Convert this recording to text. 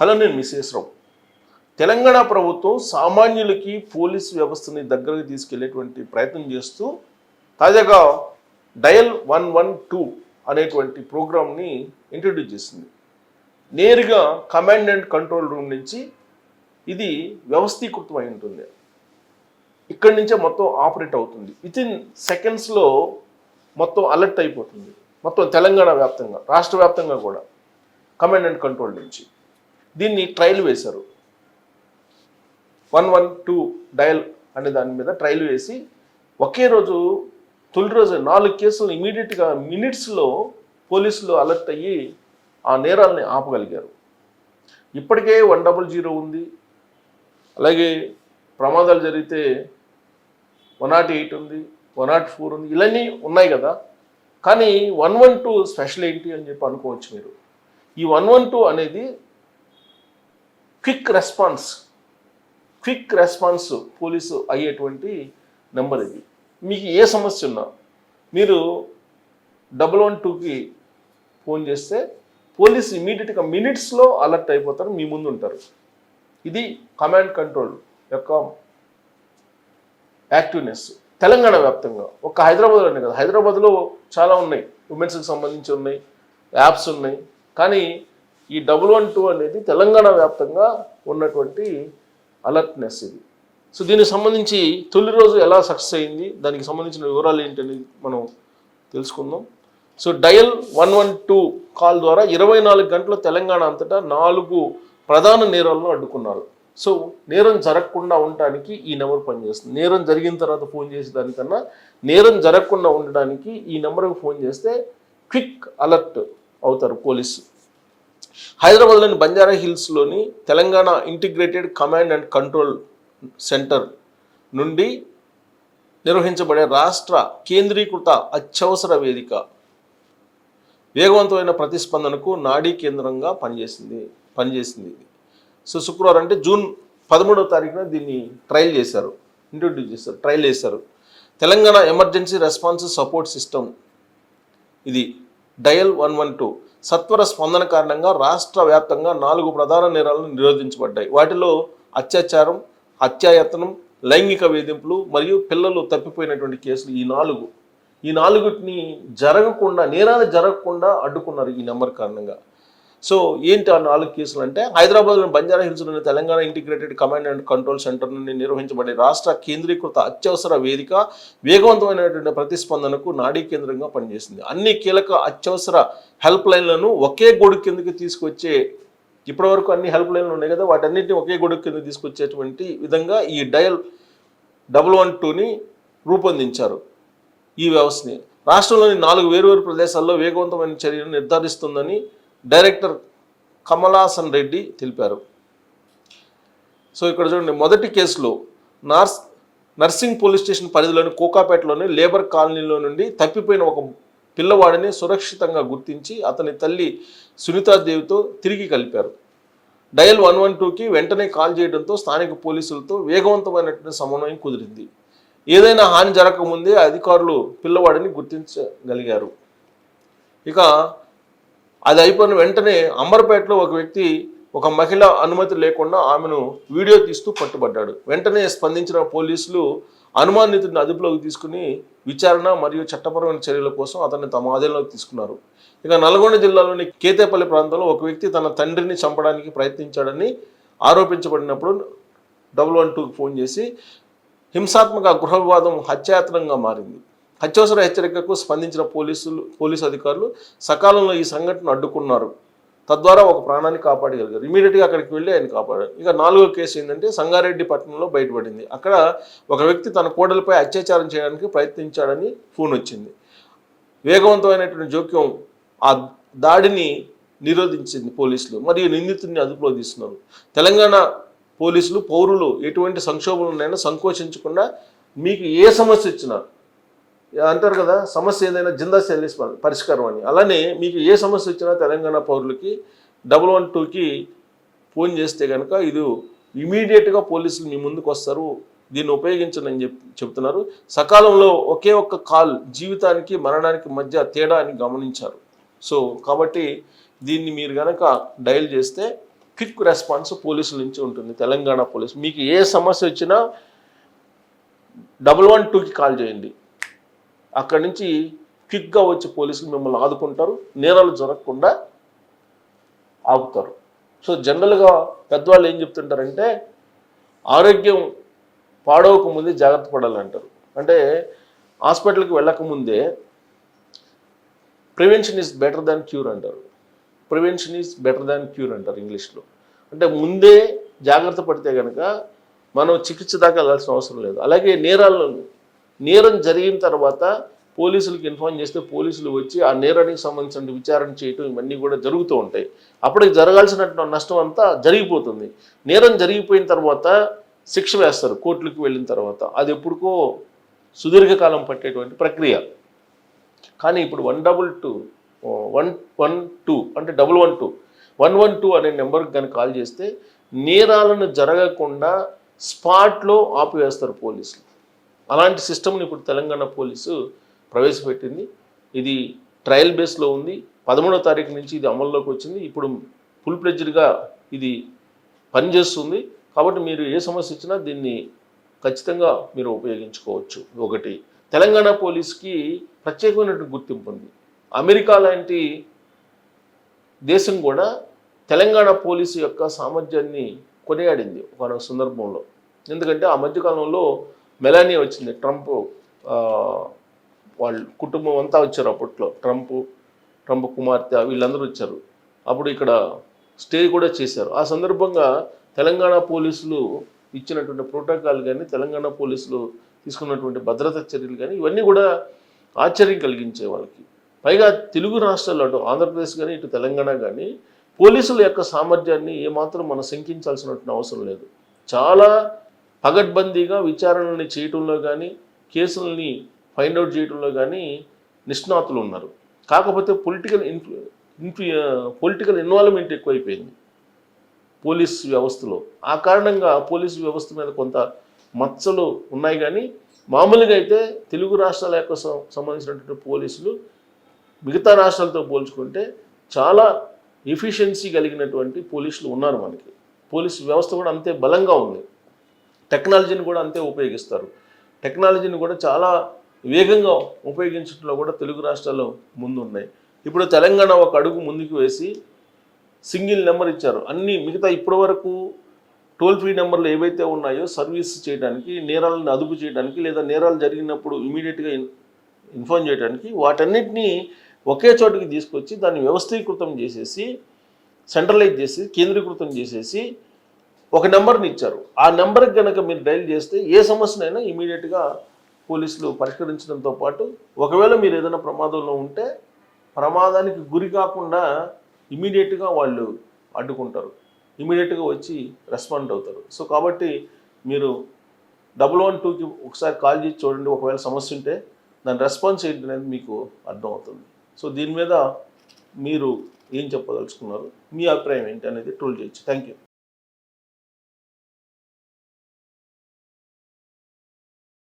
Hello, నేను missus రావు. తెలంగాణ ప్రభుత్వం సామాన్యులకి పోలీస్ వ్యవస్థని దగ్గరకు తీసుకెళ్లేటువంటి ప్రయత్నం చేస్తూ తాజాగా డయల్ 112 అనేటువంటి ప్రోగ్రామ్ని ఇంట్రడ్యూస్ చేసింది. నేరుగా కమాండ్ అండ్ కంట్రోల్ రూమ్ నుంచి ఇది వ్యవస్థీకృతమై ఉంటుంది. ఇక్కడి నుంచే మొత్తం ఆపరేట్ అవుతుంది. వితిన్ సెకండ్స్లో మొత్తం అలర్ట్ అయిపోతుంది. మొత్తం తెలంగాణ వ్యాప్తంగా, రాష్ట్ర వ్యాప్తంగా కూడా కమాండ్ అండ్ కంట్రోల్ నుంచి దీన్ని ట్రయల్ వేశారు. 112 డయల్ అనే దాని మీద ట్రయల్ వేసి ఒకే రోజు తొలి రోజు 4 కేసులు ఇమీడియట్గా మినిట్స్లో పోలీసులు అలర్ట్ అయ్యి ఆ నేరాలని ఆపగలిగారు. ఇప్పటికే 100 ఉంది, అలాగే ప్రమాదాలు జరిగితే 108 ఉంది, 104 ఉంది, ఇవన్నీ ఉన్నాయి కదా. కానీ 112 స్పెషల్ ఏంటి అని చెప్పి అనుకోవచ్చు మీరు. ఈ 112 అనేది క్విక్ రెస్పాన్స్ పోలీసు అయ్యేటువంటి నెంబర్. ఇది మీకు ఏ సమస్య ఉన్నా మీరు 112కి ఫోన్ చేస్తే పోలీసు ఇమీడియట్గా మినిట్స్లో అలర్ట్ అయిపోతారు, మీ ముందు ఉంటారు. ఇది కమాండ్ కంట్రోల్ యొక్క యాక్టివ్నెస్. తెలంగాణ వ్యాప్తంగా, ఒక్క హైదరాబాద్లోనే కదా, హైదరాబాద్లో చాలా ఉన్నాయి, ఉమెన్స్కి సంబంధించి ఉన్నాయి, యాప్స్ ఉన్నాయి. కానీ ఈ 112 అనేది తెలంగాణ వ్యాప్తంగా ఉన్నటువంటి అలర్ట్నెస్ ఇది. సో దీనికి సంబంధించి తొలి రోజు ఎలా సక్సెస్ అయింది, దానికి సంబంధించిన వివరాలు ఏంటనేది మనం తెలుసుకుందాం. సో డయల్ 112 కాల్ ద్వారా 24 గంటల తెలంగాణ అంతటా 4 ప్రధాన నేరాలను అడ్డుకున్నారు. సో నేరం జరగకుండా ఉండడానికి ఈ నెంబర్ పనిచేస్తుంది. నేరం జరిగిన తర్వాత ఫోన్ చేసేదానికన్నా నేరం జరగకుండా ఉండడానికి ఈ నెంబర్కి ఫోన్ చేస్తే క్విక్ అలర్ట్ అవుతారు పోలీసు. హైదరాబాద్లోని బంజారా హిల్స్లోని Telangana integrated command and control centre నుండి నిర్వహించబడే రాష్ట్ర కేంద్రీకృత అత్యవసర వేదిక వేగవంతమైన ప్రతిస్పందనకు నాడీ కేంద్రంగా పనిచేసింది. సో శుక్రవారం అంటే జూన్ 13వ తారీఖున దీన్ని ట్రయల్ చేశారు. Telangana emergency response support system ఇది డయల్ 112 సత్వర స్పందన కారణంగా రాష్ట్ర వ్యాప్తంగా 4 ప్రధాన నేరాలను నిరోధించబడ్డాయి. వాటిలో అత్యాచారం, హత్యాయత్నం, లైంగిక వేధింపులు మరియు పిల్లలు తప్పిపోయినటువంటి కేసులు ఈ నాలుగుటిని నేరాలు జరగకుండా అడ్డుకున్నారు ఈ నెంబర్ కారణంగా. సో ఏంటి ఆ 4 కేసులు అంటే, హైదరాబాద్లోని బంజారా హిల్స్లోని Telangana integrated command and control centre నుండి నిర్వహించబడే రాష్ట్ర కేంద్రీకృత అత్యవసర వేదిక వేగవంతమైనటువంటి ప్రతిస్పందనకు నాడీ కేంద్రంగా పనిచేసింది. అన్ని కీలక అత్యవసర హెల్ప్ లైన్లను ఒకే గొడుగు కిందకి తీసుకొచ్చే, ఇప్పటివరకు అన్ని హెల్ప్ లైన్లు ఉన్నాయి కదా, వాటన్నిటిని ఒకే గొడుగు కిందకి తీసుకొచ్చేటువంటి విధంగా ఈ డయల్ 112ని రూపొందించారు. ఈ వ్యవస్థని రాష్ట్రంలోని 4 వేర్వేరు ప్రదేశాల్లో వేగవంతమైన చర్యలు నిర్ధారిస్తుందని డైరెక్టర్ కమలాసన్ రెడ్డి తెలిపారు. సో ఇక్కడ చూడండి, మొదటి కేసులో నర్సింగ్ పోలీస్ స్టేషన్ పరిధిలోని కోకాపేటలోని లేబర్ కాలనీలో నుండి తప్పిపోయిన ఒక పిల్లవాడిని సురక్షితంగా గుర్తించి అతని తల్లి సునీతాదేవితో తిరిగి కలిపారు. డయల్ 112కి వెంటనే కాల్ చేయడంతో స్థానిక పోలీసులతో వేగవంతమైనటువంటి సమన్వయం కుదిరింది. ఏదైనా హాని జరగకముందే అధికారులు పిల్లవాడిని గుర్తించగలిగారు. ఇక అది అయిపోయిన వెంటనే అంబర్పేటలో ఒక మహిళ అనుమతి లేకుండా ఆమెను వీడియో తీస్తూ పట్టుబడ్డాడు. వెంటనే స్పందించిన పోలీసులు అనుమానితుడిని అదుపులోకి తీసుకుని విచారణ మరియు చట్టపరమైన చర్యల కోసం అతన్ని తమ ఆధీనంలోకి తీసుకున్నారు. ఇక నల్గొండ జిల్లాలోని కేతేపల్లి ప్రాంతంలో ఒక వ్యక్తి తన తండ్రిని చంపడానికి ప్రయత్నించాడని ఆరోపించబడినప్పుడు 112కి ఫోన్ చేసి హింసాత్మక గృహ వివాదం హత్యాయత్నంగా మారింది. అత్యవసర హెచ్చరికకు స్పందించిన పోలీసు అధికారులు సకాలంలో ఈ సంఘటన అడ్డుకున్నారు. తద్వారా ఒక ప్రాణాన్ని కాపాడగలిగారు. ఇమీడియట్గా అక్కడికి వెళ్ళి ఆయన కాపాడారు. ఇక 4వ కేసు ఏంటంటే సంగారెడ్డి పట్టణంలో బయటపడింది. అక్కడ ఒక వ్యక్తి తన కోడలిపై అత్యాచారం చేయడానికి ప్రయత్నించాడని ఫోన్ వచ్చింది. వేగవంతమైనటువంటి జోక్యం ఆ దాడిని నిరోధించింది పోలీసులు, మరియు నిందితుడిని అదుపులో తీస్తున్నారు. తెలంగాణ పోలీసులు పౌరులు ఎటువంటి సంక్షోభాలున్నాయో సంకోచించకుండా మీకు ఏ సమస్య వచ్చినా, అంటారు కదా, సమస్య ఏదైనా జిందా సెల్లిస్ పరిష్కారం అని, అలానే మీకు ఏ సమస్య వచ్చినా తెలంగాణ పౌరులకి 112కి ఫోన్ చేస్తే కనుక ఇది ఇమీడియట్గా పోలీసులు మీ ముందుకు వస్తారు. దీన్ని ఉపయోగించండి అని చెప్తున్నారు. సకాలంలో ఒకే ఒక్క కాల్ జీవితానికి మరణానికి మధ్య తేడా అని గమనించారు. సో కాబట్టి దీన్ని మీరు కనుక డయల్ చేస్తే క్విక్ రెస్పాన్స్ పోలీసుల నుంచి ఉంటుంది. తెలంగాణ పోలీసు మీకు ఏ సమస్య వచ్చినా 112కి కాల్ చేయండి, అక్కడి నుంచి క్విక్గా వచ్చి పోలీసులు మిమ్మల్ని ఆదుకుంటారు, నేరాలు జరగకుండా ఆపుతారు. సో జనరల్గా పెద్దవాళ్ళు ఏం చెప్తుంటారంటే ఆరోగ్యం పాడవకముందే జాగ్రత్త పడాలంటారు. అంటే హాస్పిటల్కి వెళ్ళకముందే prevention is better than cure అంటారు. Prevention is better than cure అంటారు ఇంగ్లీష్లో. అంటే ముందే జాగ్రత్త పడితే కనుక మనం చికిత్స దాకా వెళ్ళాల్సిన అవసరం లేదు. అలాగే నేరం జరిగిన తర్వాత పోలీసులకు ఇన్ఫార్మ్ చేస్తే పోలీసులు వచ్చి ఆ నేరానికి సంబంధించిన విచారణ చేయటం ఇవన్నీ కూడా జరుగుతూ ఉంటాయి. అప్పటికి జరగాల్సిన నష్టం అంతా జరిగిపోతుంది. నేరం జరిగిపోయిన తర్వాత శిక్ష వేస్తారు కోర్టులకు వెళ్ళిన తర్వాత. అది ఎప్పుడుకో సుదీర్ఘకాలం పట్టేటువంటి ప్రక్రియ. కానీ ఇప్పుడు 112 అంటే 112 అనే నెంబర్కి కానీ కాల్ చేస్తే నేరాలను జరగకుండా స్పాట్లో ఆపివేస్తారు పోలీసులు. అలాంటి సిస్టమ్ని ఇప్పుడు తెలంగాణ పోలీసు ప్రవేశపెట్టింది. ఇది ట్రయల్ బేస్లో ఉంది. 13వ తారీఖు నుంచి ఇది అమల్లోకి వచ్చింది. ఇప్పుడు ఫుల్ ప్లెడ్జ్డ్గా ఇది పనిచేస్తుంది. కాబట్టి మీరు ఏ సమస్య ఇచ్చినా దీన్ని ఖచ్చితంగా మీరు ఉపయోగించుకోవచ్చు. ఒకటి, తెలంగాణ పోలీస్కి ప్రత్యేకమైనటువంటి గుర్తింపు ఉంది. అమెరికా లాంటి దేశం కూడా తెలంగాణ పోలీసు యొక్క సామర్థ్యాన్ని కొనియాడింది ఒక సందర్భంలో. ఎందుకంటే ఆ మధ్యకాలంలో మెలానియా వచ్చింది, ట్రంప్ వాళ్ళ కుటుంబం అంతా వచ్చారు. అప్పట్లో ట్రంప్ కుమార్తె వీళ్ళందరూ వచ్చారు. అప్పుడు ఇక్కడ స్టే కూడా చేశారు. ఆ సందర్భంగా తెలంగాణ పోలీసులు ఇచ్చినటువంటి ప్రోటోకాల్ కానీ, తెలంగాణ పోలీసులు తీసుకున్నటువంటి భద్రతా చర్యలు కానీ ఇవన్నీ కూడా ఆశ్చర్యం కలిగించే వాళ్ళకి. పైగా తెలుగు రాష్ట్రాల్లో అటు ఆంధ్రప్రదేశ్ కానీ ఇటు తెలంగాణ కానీ పోలీసుల యొక్క సామర్థ్యాన్ని ఏమాత్రం మనం శంకించాల్సినటువంటి అవసరం లేదు. చాలా పగడ్బందీగా విచారణని చేయటంలో కానీ, కేసులని ఫైండ్ అవుట్ చేయడంలో కానీ నిష్ణాతులు ఉన్నారు. కాకపోతే పొలిటికల్ ఇన్వాల్వ్మెంట్ ఎక్కువైపోయింది పోలీస్ వ్యవస్థలో. ఆ కారణంగా పోలీసు వ్యవస్థ మీద కొంత మచ్చలు ఉన్నాయి. కానీ మామూలుగా అయితే తెలుగు రాష్ట్రాల యొక్క సంబంధించినటువంటి పోలీసులు మిగతా రాష్ట్రాలతో పోల్చుకుంటే చాలా ఎఫిషియన్సీ కలిగినటువంటి పోలీసులు ఉన్నారు మనకి. పోలీసు వ్యవస్థ కూడా అంతే బలంగా ఉంది. టెక్నాలజీని కూడా అంతే ఉపయోగిస్తారు. టెక్నాలజీని కూడా చాలా వేగంగా ఉపయోగించడంలో కూడా తెలుగు రాష్ట్రాలు ముందున్నాయి. ఇప్పుడు తెలంగాణ ఒక అడుగు ముందుకు వేసి సింగిల్ నెంబర్ ఇచ్చారు. అన్నీ మిగతా ఇప్పటి వరకు టోల్ ఫ్రీ నెంబర్లు ఏవైతే ఉన్నాయో సర్వీస్ చేయడానికి, నేరాలను అదుపు చేయడానికి, లేదా నేరాలు జరిగినప్పుడు ఇమీడియట్గా ఇన్ఫార్మ్ చేయడానికి, వాటన్నిటినీ ఒకే చోటికి తీసుకొచ్చి దాన్ని వ్యవస్థీకృతం చేసేసి, సెంట్రలైజ్ చేసి, కేంద్రీకృతం చేసేసి ఒక నెంబర్ని ఇచ్చారు. ఆ నెంబర్కి కనుక మీరు డైల్ చేస్తే ఏ సమస్యనైనా ఇమీడియట్గా పోలీసులు పరిష్కరించడంతో పాటు, ఒకవేళ మీరు ఏదైనా ప్రమాదంలో ఉంటే ప్రమాదానికి గురి కాకుండా ఇమీడియట్గా వాళ్ళు అడ్డుకుంటారు, ఇమీడియట్గా వచ్చి రెస్పాండ్ అవుతారు. సో కాబట్టి మీరు 112కి ఒకసారి కాల్ చేసి చూడండి. ఒకవేళ సమస్య ఉంటే దాని రెస్పాన్స్ ఏంటి అనేది మీకు అర్థమవుతుంది. సో దీని మీద మీరు ఏం చెప్పదలుచుకున్నారు, మీ అభిప్రాయం ఏంటి అనేది ట్రోల్ చేయొచ్చు. Thank you.